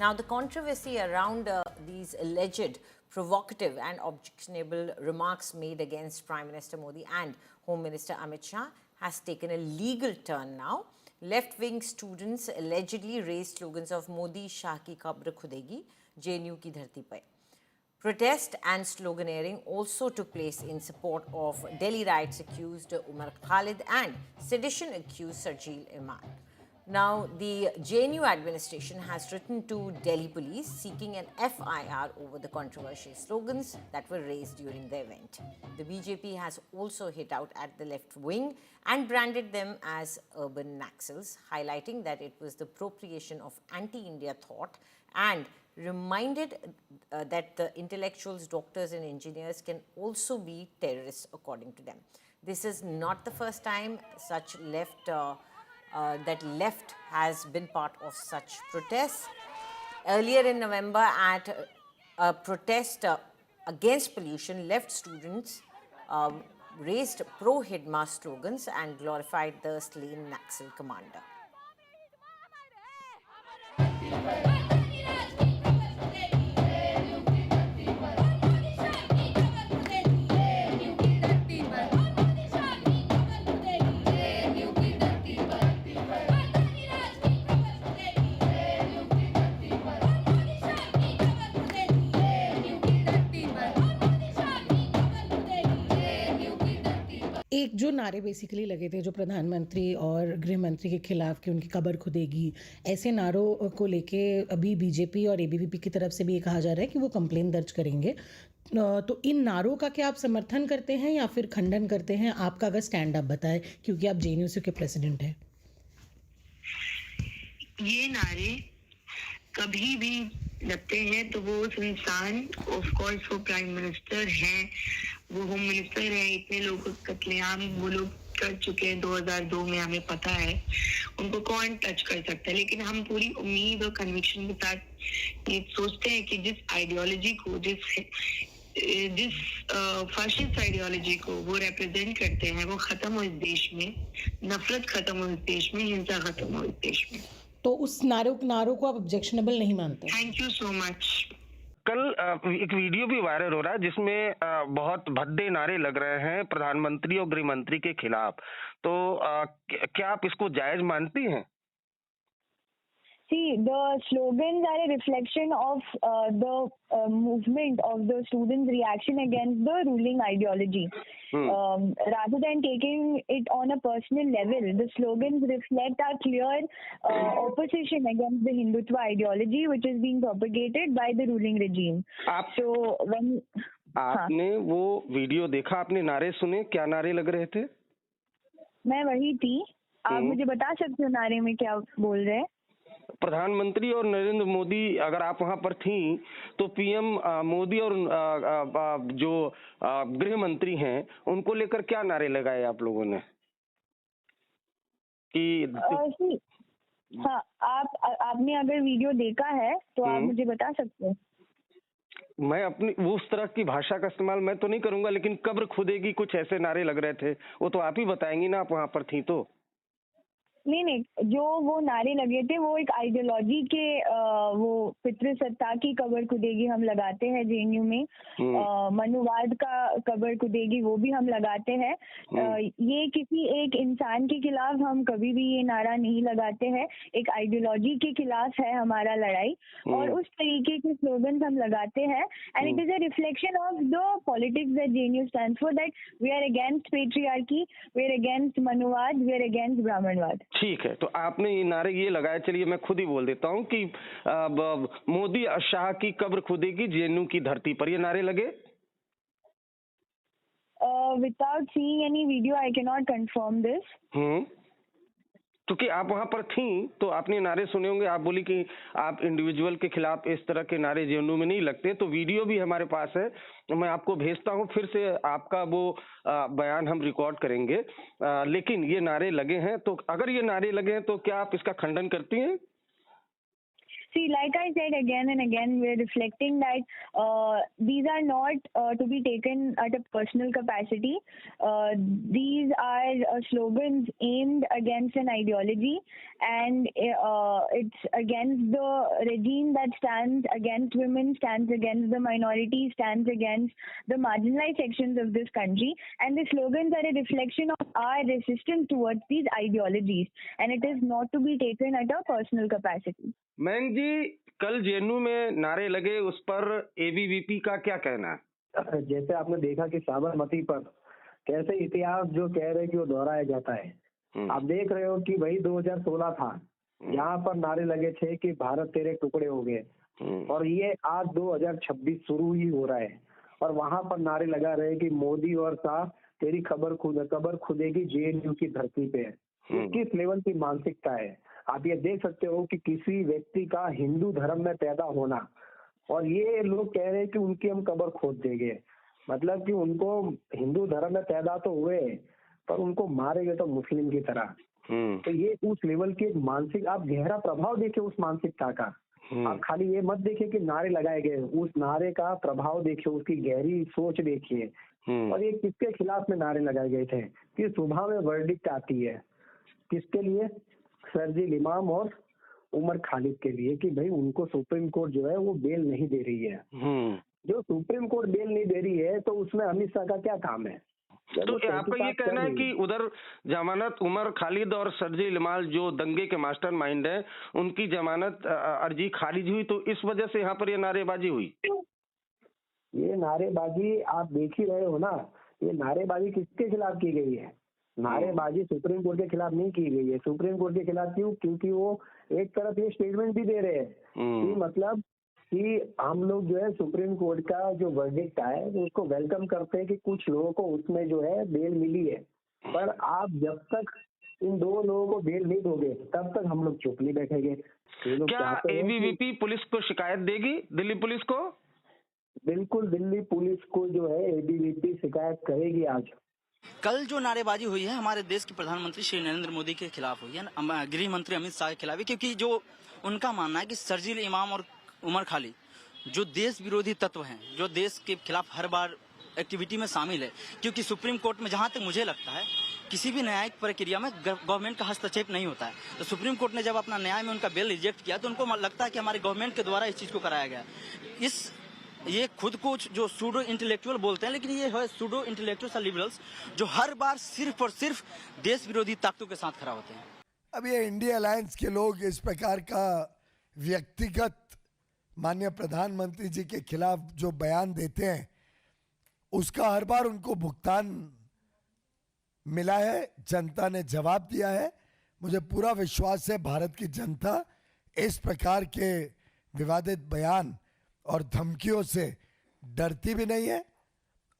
Now, the controversy around these alleged provocative and objectionable remarks made against Prime Minister Modi and Home Minister Amit Shah has taken a legal turn now. Left-wing students allegedly raised slogans of Modi Shah ki kabr khudegi, JNU ki dharti par. Protest and sloganeering also took place in support of Delhi riots accused Umar Khalid and sedition accused Sarjeel Imran. Now, the JNU administration has written to Delhi police seeking an FIR over the controversial slogans that were raised during the event. The BJP has also hit out at the left wing and branded them as urban Naxals, highlighting that it was the appropriation of anti-India thought and reminded that the intellectuals, doctors and engineers can also be terrorists according to them. This is not the first time such that left has been part of such protests. Earlier in November, at a protest against pollution, left students raised pro-Hidma slogans and glorified the slain Naxal commander. एक जो नारे basically लगे थे जो प्रधानमंत्री और गृह मंत्री के खिलाफ कि उनकी कब्र खुदेगी, ऐसे नारों को लेके अभी बीजेपी और एबीवीपी की तरफ से भी ये कहा जा रहा है कि वो कंप्लेन दर्ज करेंगे। तो इन नारों का क्या आप समर्थन करते हैं या फिर खंडन करते हैं? आपका अगर स्टैंड अप बताएं, क्योंकि आप जेएनयू के प्रेसिडेंट हैं। ये नारे कभी भी लगते हैं तो वो उस इंसान, ऑफ कोर्स वो प्राइम मिनिस्टर हैं, वो होम मिनिस्टर है, इतने लोगों का कत्लेआम वो लोग कर चुके हैं 2002 में, हमें पता है, उनको कौन टच कर सकता है। लेकिन हम पूरी उम्मीद और कन्विक्शन के साथ ये सोचते हैं कि जिस आइडियोलॉजी को, जिस फाशिस्ट आइडियोलॉजी को वो रिप्रेजेंट करते हैं, वो खत्म हो इस देश में, नफरत खत्म हो इस देश में, हिंसा खत्म हो इस देश में। तो उस नारों को आप ऑब्जेक्शनेबल नहीं मानते? Thank you so much. कल एक वीडियो भी वायरल हो रहा है जिसमें बहुत भद्दे नारे लग रहे हैं प्रधानमंत्री और गृह मंत्री के खिलाफ, तो क्या आप इसको जायज मानती हैं? See, the slogans are a reflection of the movement of the students' reaction against the ruling ideology. Rather than taking it on a personal level, the slogans reflect our clear opposition against the Hindutva ideology which is being propagated by the ruling regime. आपने वो video देखा, आपने नारे सुने, क्या नारे लग रहे थे? मैं वही थी। आप मुझे बता सकते हो नारे में क्या बोल रहे हैं? प्रधानमंत्री और नरेंद्र मोदी, अगर आप वहां पर थी तो पीएम मोदी और जो गृह मंत्री हैं उनको लेकर क्या नारे लगाए आप लोगों ने? कि हाँ, आपने अगर वीडियो देखा है तो आप मुझे बता सकते हैं। मैं अपनी उस तरह की भाषा का इस्तेमाल मैं तो नहीं करूंगा, लेकिन कब्र खुदेगी कुछ ऐसे नारे लग रहे थे, वो तो आप ही बताएंगी ना, आप वहां पर थी तो। नहीं, जो वो नारे लगे थे वो एक आइडियोलॉजी के वो पितृसत्ता की कब्र खुदेगी हम लगाते हैं जेएनयू में, मनुवाद का कब्र खुदेगी वो भी हम लगाते हैं। ये किसी एक इंसान के खिलाफ हम कभी भी ये नारा नहीं लगाते हैं, एक आइडियोलॉजी के खिलाफ है हमारा लड़ाई, और उस तरीके के स्लोगन हम लगाते हैं। And it is a reflection of the politics that JNU stands for, that we are against patriarchy, we are against मनुवाद, वी आर अगेंस्ट ब्राह्मणवाद। ठीक है, तो आपने ये नारे ये लगाए, चलिए मैं खुद ही बोल देता हूँ कि मोदी शाह की कब्र खुदेगी जेएनयू की धरती पर, ये नारे लगे? Without seeing any video I can not confirm this. क्योंकि आप वहां पर थी तो आपने नारे सुने होंगे। आप बोली कि आप इंडिविजुअल के खिलाफ इस तरह के नारे जेएनयू में नहीं लगते, तो वीडियो भी हमारे पास है, मैं आपको भेजता हूं, फिर से आपका वो बयान हम रिकॉर्ड करेंगे। लेकिन ये नारे लगे हैं, तो अगर ये नारे लगे हैं तो क्या आप इसका खंडन करती हैं? See, like I said again and again, we're reflecting that these are not to be taken at a personal capacity. These are slogans aimed against an ideology, and it's against the regime that stands against women, stands against the minorities, stands against the marginalized sections of this country. And the slogans are a reflection of our resistance towards these ideologies, and it is not to be taken at a personal capacity. Mayank जी, कल JNU में नारे लगे, उस पर ABVP का क्या कहना है? जैसे आपने देखा कि साबरमती पर कैसे इतिहास जो कह रहे कि वो दोहराया जाता है। आप देख रहे हो कि वही 2016 था, यहाँ पर नारे लगे थे कि भारत तेरे टुकड़े हो गए, और ये आज 2026 शुरू ही हो रहा है, और वहां पर नारे लगा रहे कि मोदी और शाह तेरी कबर खुदेगी जेएनयू की धरती पे है। किस लेवल की मानसिकता है। आप ये देख सकते हो कि किसी व्यक्ति का हिंदू धर्म में पैदा होना, और ये लोग कह रहे हैं कि उनकी हम कब्र खोद देंगे। मतलब कि उनको हिंदू धर्म में पैदा तो हुए, पर उनको मारेंगे तो मुस्लिम की तरह। तो ये उस लेवल की मानसिक, आप गहरा प्रभाव देखिए उस मानसिकता का। आप खाली ये मत देखिए कि नारे लगाए गए, उस नारे का प्रभाव देखिए, उसकी गहरी सोच देखिए। और ये किसके खिलाफ में नारे लगाए गए थे कि सुबह में वर्डिक्ट आती है, किसके लिए? शर्जील इमाम और उमर खालिद के लिए, कि भाई उनको सुप्रीम कोर्ट जो है वो बेल नहीं दे रही है। जो सुप्रीम कोर्ट बेल नहीं दे रही है तो उसमें अमित शाह का क्या काम है? तो आपका ये कहना है कि उधर जमानत उमर खालिद और शर्जील इमाम जो दंगे के मास्टरमाइंड है, उनकी जमानत अर्जी खारिज हुई, तो इस वजह से यहाँ पर ये नारेबाजी हुई। ये नारेबाजी आप देख ही रहे हो ना, ये नारेबाजी किसके खिलाफ की गई है? नारेबाजी सुप्रीम कोर्ट के खिलाफ नहीं की गई है। सुप्रीम कोर्ट के खिलाफ क्यों? क्योंकि वो एक तरफ ये स्टेटमेंट भी दे रहे हैं कि मतलब कि हम लोग जो है सुप्रीम कोर्ट का जो वर्डिक्ट आया है तो उसको वेलकम करते हैं कि कुछ लोगों को उसमें जो है बेल मिली है, पर आप जब तक इन दो लोगों को बेल नहीं दोगे तब तक हम लोग चुप नहीं बैठेंगे। क्या एबीवीपी पुलिस को शिकायत देगी, दिल्ली पुलिस को? बिल्कुल, दिल्ली पुलिस को जो है एबीवीपी शिकायत करेगी। आज कल जो नारेबाजी हुई है हमारे देश के प्रधानमंत्री श्री नरेंद्र मोदी के खिलाफ हुई है, गृह मंत्री अमित शाह के खिलाफ है, क्योंकि जो उनका मानना है कि शर्जील इमाम और उमर खालिद जो देश विरोधी तत्व हैं, जो देश के खिलाफ हर बार एक्टिविटी में शामिल है, क्योंकि सुप्रीम कोर्ट में जहां तक मुझे लगता है किसी भी न्यायिक प्रक्रिया में गवर्नमेंट का हस्तक्षेप नहीं होता है। तो सुप्रीम कोर्ट ने जब अपना न्याय में उनका बिल रिजेक्ट किया तो उनको लगता है कि हमारे गवर्नमेंट के द्वारा इस चीज को कराया गया। ये खुद को जो सूडो इंटेलेक्चुअल बोलते हैं, लेकिन ये है सूडो इंटेलेक्चुअल्स और लिबरल्स जो हर बार सिर्फ और सिर्फ देश विरोधी ताकतों के साथ खड़ा होते हैं। अब ये इंडिया अलायंस के लोग इस प्रकार का व्यक्तिगत माननीय प्रधानमंत्री जी के खिलाफ जो बयान देते हैं, उसका हर बार उनको भुगतान मिला है, जनता ने जवाब दिया है। मुझे पूरा विश्वास है भारत की जनता इस प्रकार के विवादित बयान और धमकियों से डरती भी नहीं है,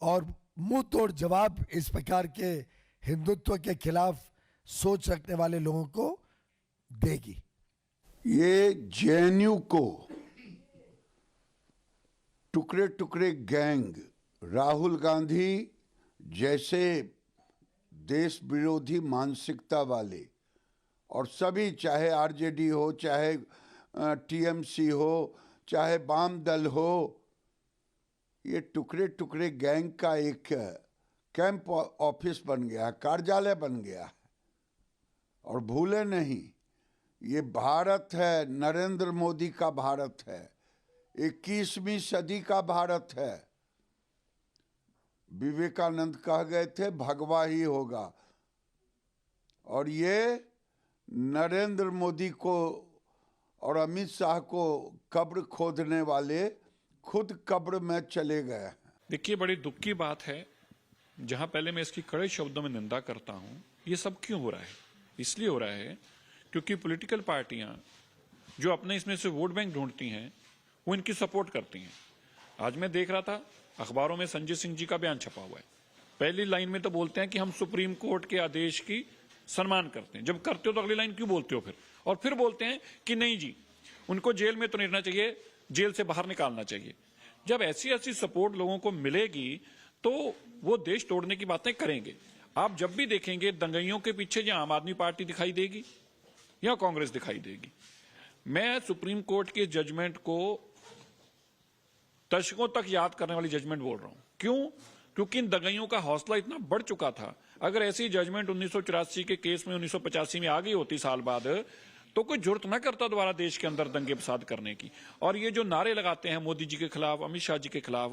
और मुंह तोड़ जवाब इस प्रकार के हिंदुत्व के खिलाफ सोच रखने वाले लोगों को देगी। ये जेएनयू को टुकड़े टुकड़े गैंग, राहुल गांधी जैसे देश विरोधी मानसिकता वाले और सभी, चाहे आरजेडी हो, चाहे टीएमसी हो, चाहे वाम दल हो, ये टुकड़े टुकड़े गैंग का एक कैंप ऑफिस बन गया, कार्यालय बन गया है। और भूले नहीं, ये भारत है, नरेंद्र मोदी का भारत है, 21वीं सदी का भारत है। विवेकानंद कह गए थे भगवा ही होगा, और ये नरेंद्र मोदी को और अमित शाह को कब्र खोदने वाले खुद कब्र में चले गए। देखिए, बड़ी दुख की बात है, जहां पहले मैं इसकी कड़े शब्दों में निंदा करता हूं, ये सब क्यों हो रहा है? इसलिए हो रहा है क्योंकि पॉलिटिकल पार्टियां जो अपने इसमें से वोट बैंक ढूंढती हैं वो इनकी सपोर्ट करती हैं। आज मैं देख रहा था अखबारों में संजय सिंह जी का बयान छपा हुआ है। पहली लाइन में तो बोलते हैं कि हम सुप्रीम कोर्ट के आदेश की सम्मान करते हैं। जब करते हो तो अगली लाइन क्यों बोलते हो फिर? और फिर बोलते हैं कि नहीं जी, उनको जेल में तो नहीं रहना चाहिए, जेल से बाहर निकालना चाहिए। जब ऐसी ऐसी सपोर्ट लोगों को मिलेगी तो वो देश तोड़ने की बातें करेंगे। आप जब भी देखेंगे दंगइयों के पीछे या आम आदमी पार्टी दिखाई देगी या कांग्रेस दिखाई देगी। मैं सुप्रीम कोर्ट के जजमेंट को दशकों तक याद करने वाली जजमेंट बोल रहा हूं। क्यों? क्योंकि इन दगाइयों का हौसला इतना बढ़ चुका था। अगर ऐसी जजमेंट 1984 के केस में 1985 में आ गई होती साल बाद, तो कोई जरूरत ना करता दोबारा देश के अंदर दंगे फसाद करने की। और ये जो नारे लगाते हैं मोदी जी के खिलाफ, अमित शाह जी के खिलाफ,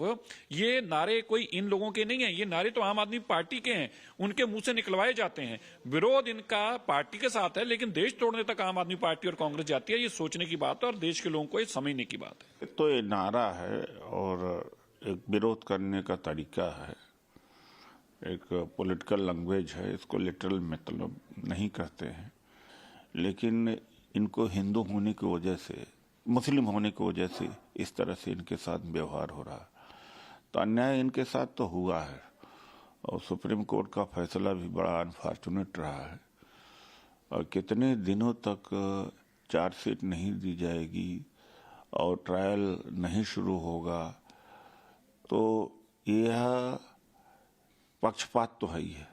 ये नारे कोई इन लोगों के नहीं है, ये नारे तो आम आदमी पार्टी के हैं, उनके मुंह से निकलवाए जाते हैं। विरोध इनका पार्टी के साथ है, लेकिन देश तोड़ने तक आम आदमी पार्टी और कांग्रेस जाती है। ये सोचने की बात है और देश के लोगों को ये समझने की बात है। तो ये नारा है और एक विरोध करने का तरीका है, एक पॉलिटिकल लैंग्वेज है, इसको लिटरल मतलब नहीं कहते हैं। लेकिन इनको हिंदू होने की वजह से, मुस्लिम होने की वजह से इस तरह से इनके साथ व्यवहार हो रहा है। तो अन्याय इनके साथ तो हुआ है और सुप्रीम कोर्ट का फैसला भी बड़ा अनफॉर्चुनेट रहा है। और कितने दिनों तक चार्जशीट नहीं दी जाएगी और ट्रायल नहीं शुरू होगा, तो यह पक्षपात तो है ही है।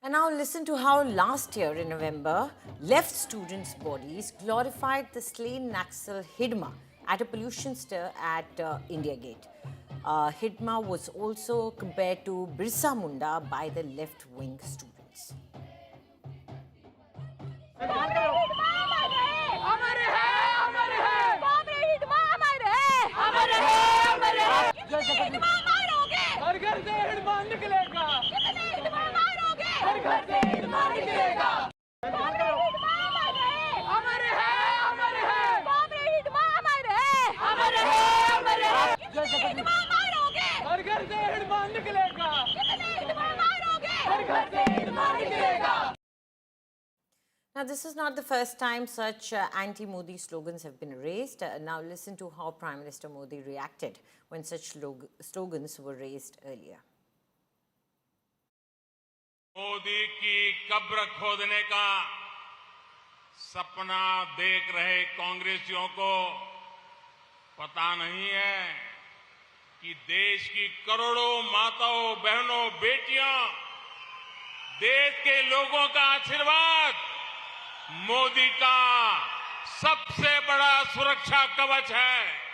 And now listen to how last year in November, left students' bodies glorified the slain Naxal Hidma at a pollution stir at India Gate. Hidma was also compared to Birsa Munda by the left-wing students. Now, this is not the first time such anti-Modi slogans have been raised. Now, listen to how Prime Minister Modi reacted when such slogans were raised earlier. Modi की कब्र खोदने का सपना देख रहे कांग्रेसियों को पता नहीं है कि देश की करोड़ों माताओं, बहनों, बेटियां, देश के लोगों का आशीर्वाद मोदी का सबसे बड़ा सुरक्षा कवच है।